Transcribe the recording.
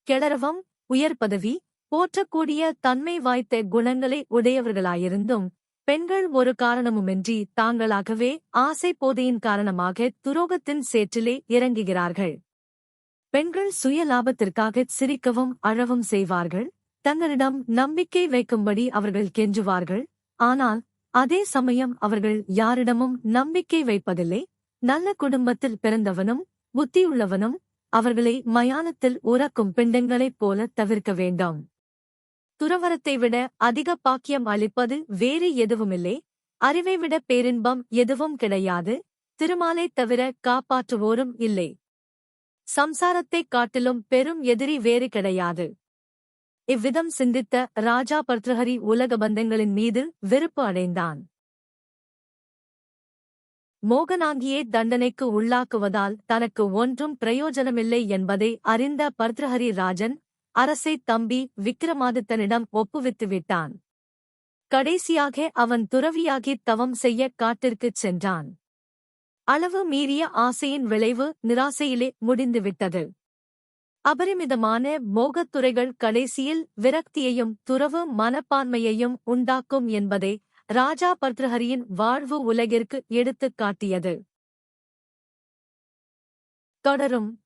கெளரவம், உயர் பதவி, போற்றக்கூடிய தன்மை வாய்த்த குணங்களை உடையவர்களாயிருந்தும், பெண்கள் ஒரு காரணமுமின்றி தாங்களாகவே ஆசை போதையின் காரணமாக துரோகத்தின் சேற்றிலே இறங்குகிறார்கள். பெண்கள் சுய லாபத்திற்காகச் சிரிக்கவும் அழவும் செய்வார்கள். தங்களிடம் நம்பிக்கை வைக்கும்படி அவர்கள் கெஞ்சுவார்கள். ஆனால் அதே சமயம் அவர்கள் யாரிடமும் நம்பிக்கை வைப்பதில்லை. நல்ல குடும்பத்தில் பிறந்தவனும் புத்தியுள்ளவனும் அவர்களை மயானத்தில் உறக்கும் பிண்டங்களைப் போல தவிர்க்க வேண்டாம். துறவரத்தை விட அதிக பாக்கியம் அளிப்பது வேறு எதுவுமில்லை. அறிவை விட பேரின்பம் எதுவும் கிடையாது. திருமாலைத் தவிர காப்பாற்றுவோரும் இல்லை. சம்சாரத்தைக் காட்டிலும் பெரும் எதிரி வேறு கிடையாது. இவ்விதம் சிந்தித்த ராஜா பர்த்ருஹரி உலக பந்தங்களின் மீது வெறுப்பு அடைந்தான். மோகனாங்கியை தண்டனைக்கு உள்ளாக்குவதால் தனக்கு ஒன்றும் பிரயோஜனமில்லை என்பதை அறிந்த பர்த்ருஹரி ராஜன் அரசை தம்பி விக்கிரமாதித்தனிடம் ஒப்புவித்துவிட்டான். கடைசியாக அவன் துறவியாகித் தவம் செய்ய காட்டிற்குச் சென்றான். அளவு மீறிய ஆசையின் விளைவு நிராசையிலே முடிந்துவிட்டது. அபரிமிதமான மோகத்துறைகள் கடைசியில் விரக்தியையும் துறவு மனப்பான்மையையும் உண்டாக்கும் என்பதை ராஜா பர்த்ருஹரியின் வாழ்வு உலகிற்கு எடுத்துக் காட்டியது. தொடரும்.